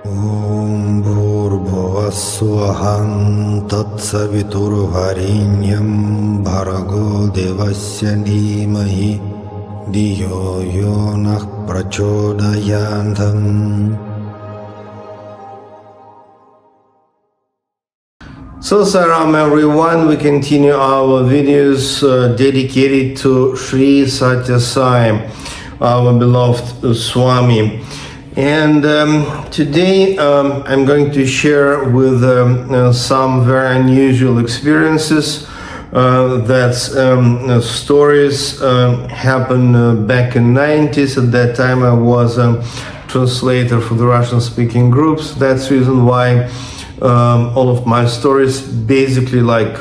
Om Bhurбhuvah-svah Tatsavitur-varenyam Bhargo Devasya Dhimahi Dhiyo Yo Nah Prachodayantam. So Saram everyone, we continue our videos dedicated to Shri Sathya Sai, our beloved Swami. And today I'm going to share with some very unusual experiences. That's stories happened back in 90s. At that time I was a translator for the Russian speaking groups. That's the reason why all of my stories basically like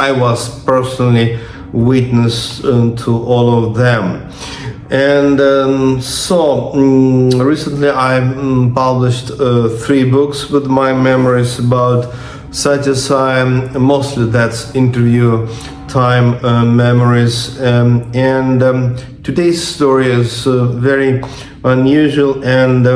I was personally witness to all of them. And recently I published 3 books with my memories about Sathya Sai, mostly that's interview time memories. Today's story is very unusual, and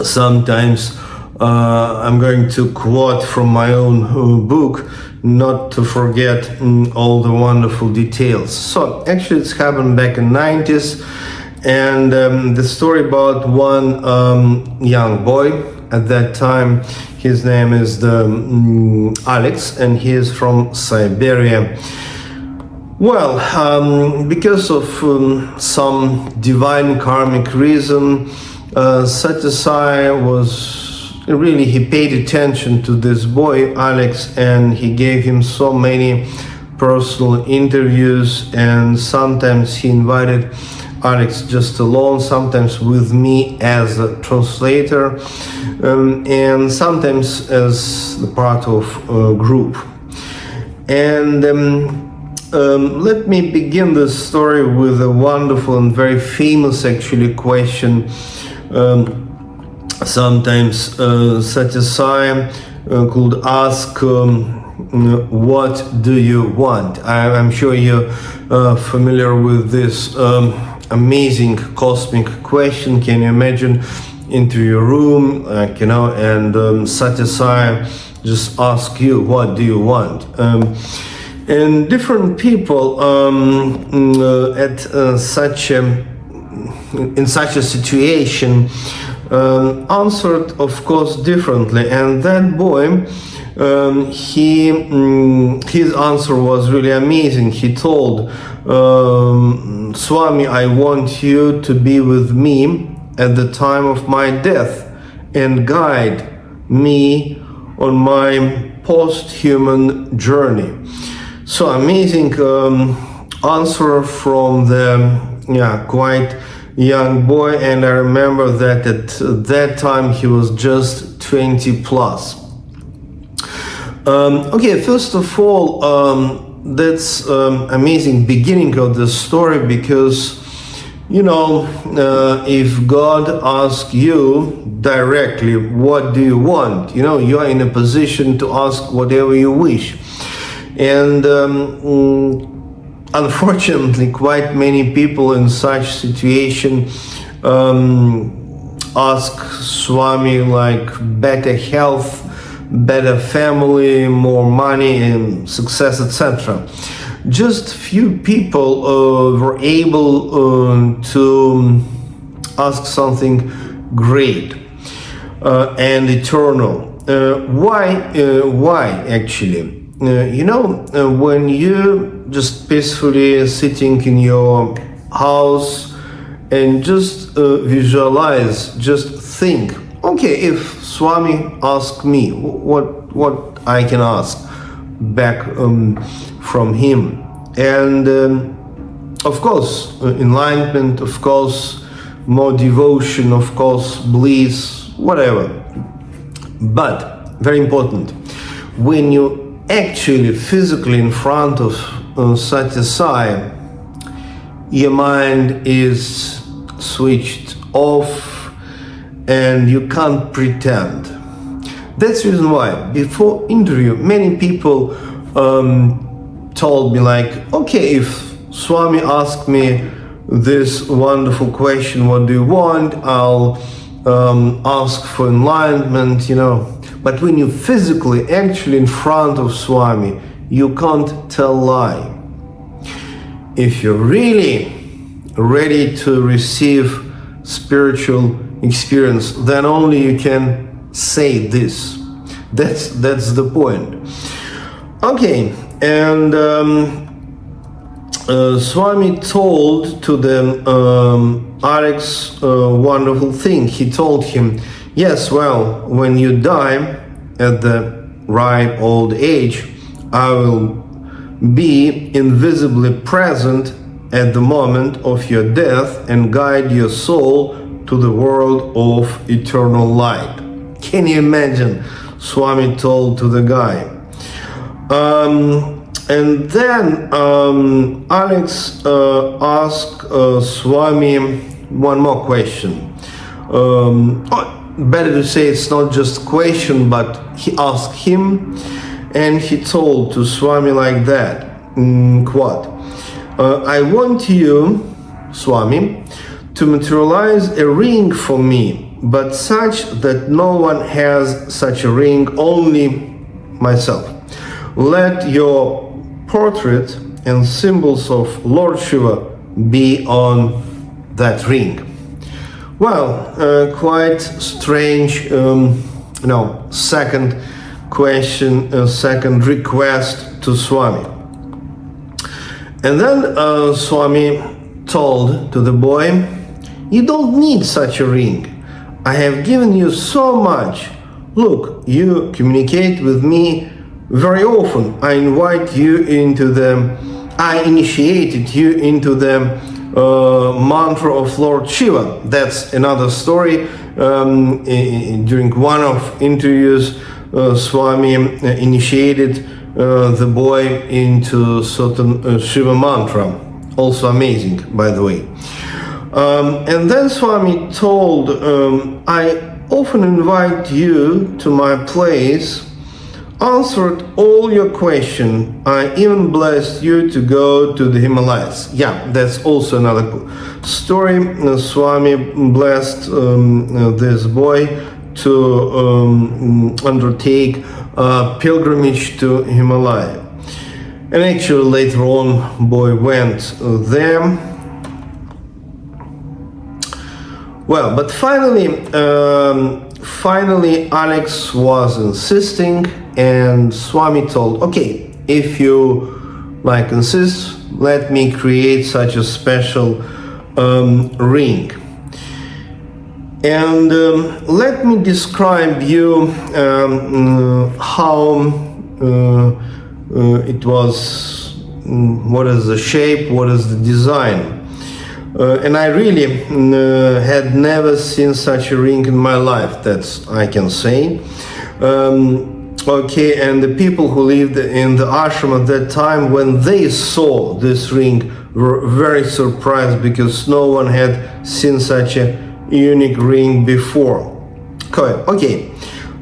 sometimes I'm going to quote from my own book, not to forget all the wonderful details. So actually it's happened back in 90s, and the story about one young boy at that time. His name is Alex, and he is from Siberia. Well, because of some divine karmic reason, Sathya Sai he paid attention to this boy, Alex, and he gave him so many personal interviews, and sometimes he invited Alex just alone, sometimes with me as a translator, and sometimes as the part of a group. And let me begin this story with a wonderful and very famous actually question. Sometimes Sathya Sai could ask, what do you want? I'm sure you're familiar with this amazing cosmic question. Can you imagine into your room, and Sathya Sai just ask you, what do you want? And different people in such a situation answered, of course, differently. And that boy, his answer was really amazing. He told, Swami, I want you to be with me at the time of my death and guide me on my post-human journey. So amazing answer from the quite young boy, and I remember that at that time he was just 20 plus. Okay, first of all, that's amazing beginning of the story, because if God asks you directly, what do you want? You are in a position to ask whatever you wish. And unfortunately, quite many people in such situation ask Swami like better health, better family, more money and success, etc. Just few people were able to ask something great and eternal. Why actually? When you just peacefully sitting in your house and just visualize, just think, okay, if Swami asks me, what I can ask back from him? And of course, enlightenment, of course, more devotion, of course, bliss, whatever. But very important, when you actually physically in front of Sathya Sai, your mind is switched off and you can't pretend. That's the reason why before interview many people told me like, okay, if Swami asked me this wonderful question, what do you want, I'll ask for enlightenment, but when you're physically actually in front of Swami, you can't tell lie. If you're really ready to receive spiritual experience, then only you can say this. That's the point. Okay, and Swami told to them Alex a wonderful thing. He told him, yes, well, when you die at the ripe old age, I will be invisibly present at the moment of your death and guide your soul to the world of eternal light. Can you imagine? Swami told to the guy. And then Alex asked Swami one more question. Better to say it's not just a question, but he asked him, and he told to Swami like that, quote, I want you, Swami, to materialize a ring for me, but such that no one has such a ring, only myself. Let your portrait and symbols of Lord Shiva be on that ring. Well, quite strange, second question, second request to Swami. And then Swami told to the boy, you don't need such a ring. I have given you so much. Look, you communicate with me very often. I initiated you into the mantra of Lord Shiva. That's another story. During one of interviews, Swami initiated the boy into certain Shiva mantra. Also amazing, by the way. And then Swami told, I often invite you to my place, answered all your questions. I even blessed you to go to the Himalayas. Yeah, that's also another story. Swami blessed this boy to undertake a pilgrimage to Himalaya. And actually later on, boy went there. Well, but finally Alex was insisting, and Swami told, okay, if you insist, let me create such a special ring. And let me describe you how it was, what is the shape, what is the design. And I really had never seen such a ring in my life, that's I can say. Okay, and the people who lived in the ashram at that time, when they saw this ring, were very surprised because no one had seen such a unique ring before. Okay,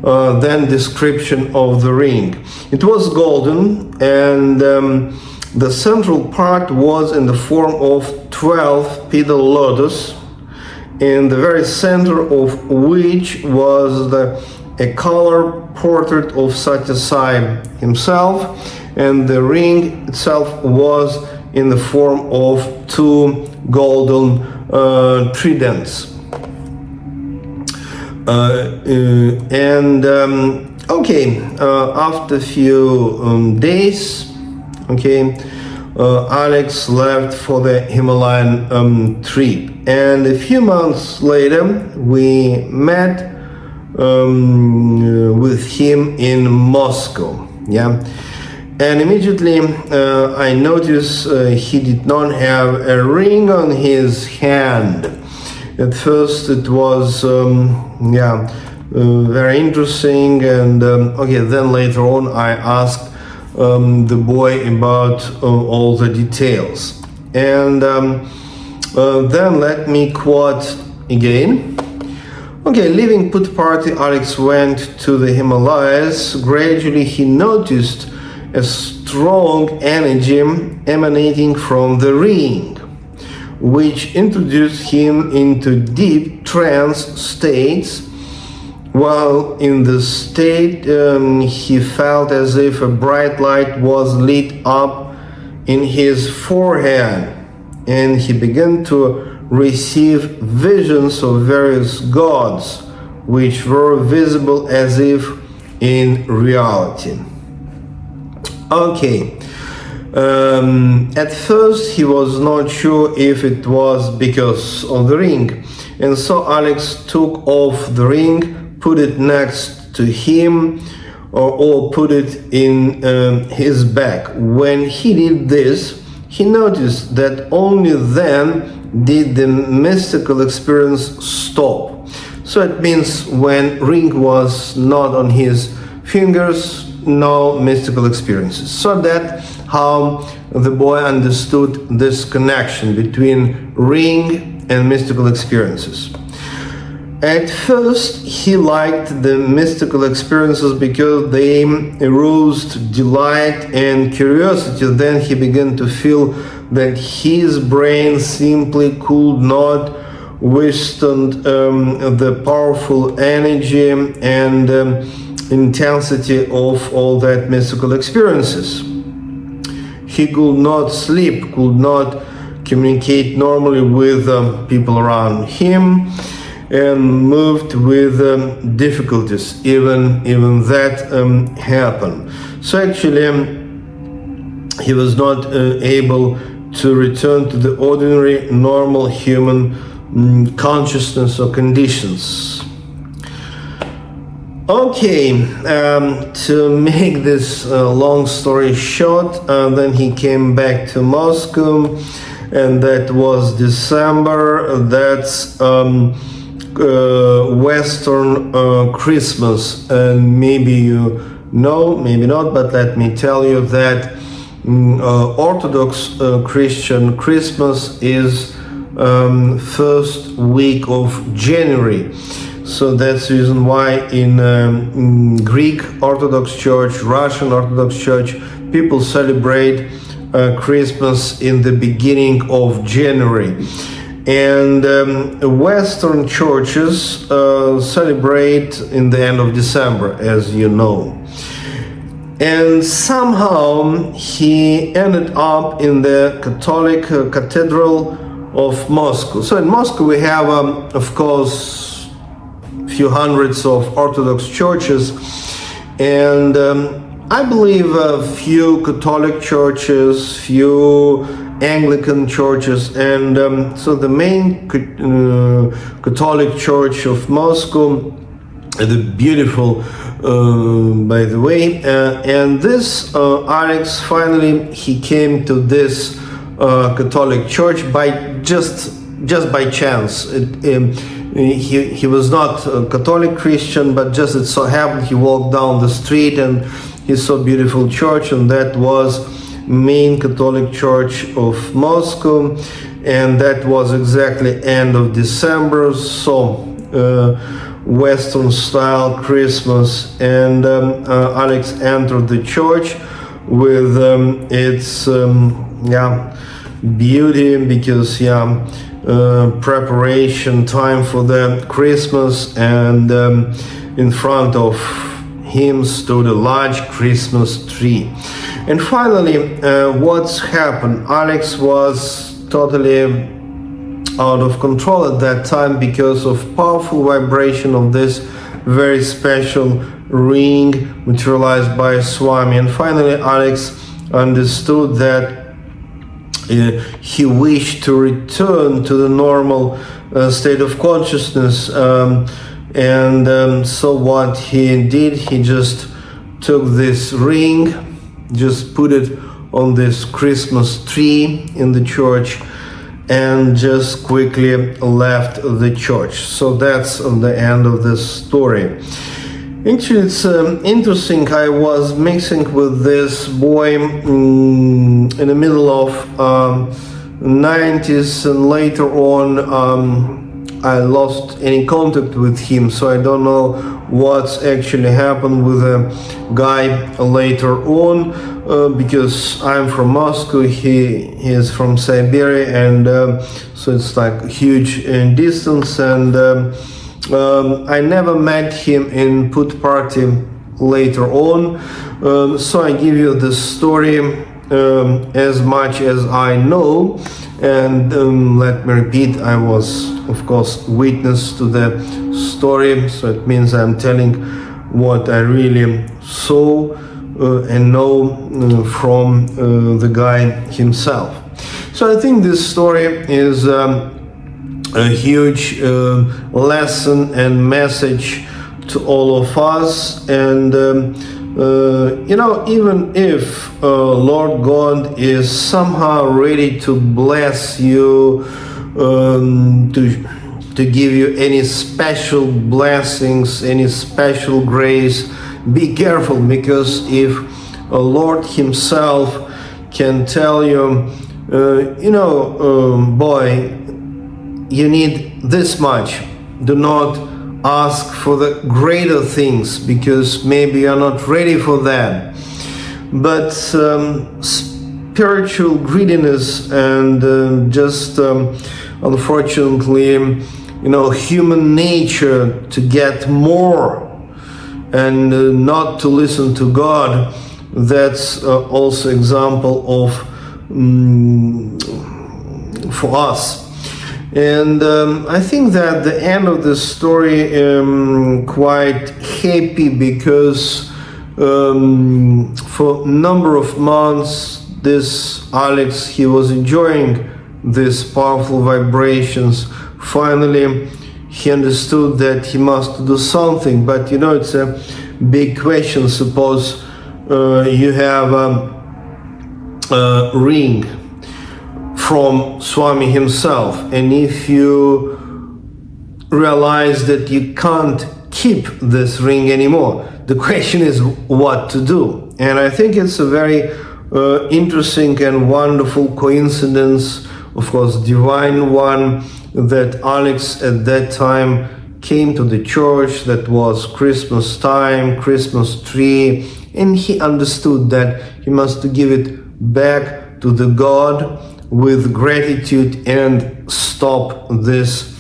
then description of the ring. It was golden, and the central part was in the form of 12 petal lotus, in the very center of which was a color portrait of Sathya Sai himself, and the ring itself was in the form of 2 golden tridents. After a few days, Alex left for the Himalayan trip, and a few months later we met with him in Moscow. And immediately I noticed he did not have a ring on his hand. At first it was very interesting, and then later on I asked the boy about all the details. And then let me quote again. Leaving Puttaparthi, Alex went to the Himalayas. Gradually he noticed a strong energy emanating from the ring. which introduced him into deep trance states. While in the state, he felt as if a bright light was lit up in his forehead, and he began to receive visions of various gods, which were visible as if in reality. Okay. At first he was not sure if it was because of the ring, and so Alex took off the ring, put it next to him, or put it in his bag. When he did this, he noticed that only then did the mystical experience stop. So it means when ring was not on his fingers, no mystical experiences. So that how the boy understood this connection between ring and mystical experiences. At first, he liked the mystical experiences because they aroused delight and curiosity. Then he began to feel that his brain simply could not withstand the powerful energy and intensity of all that mystical experiences. He could not sleep, could not communicate normally with people around him, and moved with difficulties. Even that happened. So actually, he was not able to return to the ordinary, normal human consciousness or conditions. Okay, to make this long story short, then he came back to Moscow, and that was December. That's Western Christmas, and maybe you know, maybe not, but let me tell you that Orthodox Christian Christmas is first week of January. So that's the reason why in Greek Orthodox Church, Russian Orthodox Church, people celebrate Christmas in the beginning of January. And Western churches celebrate in the end of December, as you know. And somehow he ended up in the Catholic Cathedral of Moscow. So in Moscow we have, of course, few hundreds of Orthodox churches, and I believe a few Catholic churches, few Anglican churches, and so the main Catholic Church of Moscow, the beautiful, by the way, and this Alex finally he came to this Catholic Church by just by chance. He was not a Catholic Christian, but just it so happened he walked down the street and he saw a beautiful church, and that was main Catholic Church of Moscow, and that was exactly end of December, so Western style Christmas, and Alex entered the church with its beauty, because preparation time for the Christmas, and in front of him stood a large Christmas tree. And finally, what's happened? Alex was totally out of control at that time because of powerful vibration of this very special ring materialized by Swami. And finally, Alex understood that he wished to return to the normal state of consciousness, so what he did, he just took this ring, just put it on this Christmas tree in the church, and just quickly left the church. So that's the end of this story. Actually, it's interesting. I was mixing with this boy in the middle of 90s, and later on I lost any contact with him, so I don't know what's actually happened with the guy later on, because I'm from Moscow, he is from Siberia, and so it's like huge distance, and I never met him in put party later on, so I give you the story as much as I know, and let me repeat, I was of course witness to the story, so it means I'm telling what I really saw and know from the guy himself. So I think this story is a huge lesson and message to all of us, and even if Lord God is somehow ready to bless you, to give you any special blessings, any special grace, be careful, because if Lord himself can tell you, boy, you need this much, do not ask for the greater things, because maybe you're not ready for that. But spiritual greediness and unfortunately, human nature to get more and not to listen to God, that's also example of for us. And I think that the end of the story quite happy, because for a number of months this Alex, he was enjoying these powerful vibrations. Finally he understood that he must do something, but it's a big question. Suppose you have a ring from Swami himself, and if you realize that you can't keep this ring anymore, the question is what to do. And I think it's a very interesting and wonderful coincidence, of course divine one, that Alex at that time came to the church. That was Christmas time, Christmas tree, and he understood that he must give it back to the God with gratitude and stop these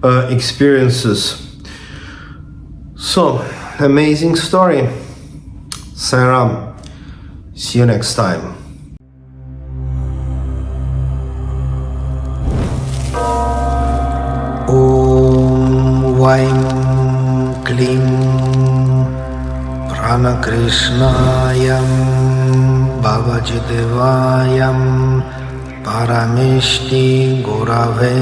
experiences. So, amazing story. Sairam. See you next time. Om Vaim Klim Prana Krishnayam Bhavajidevayam Parameshti Gurave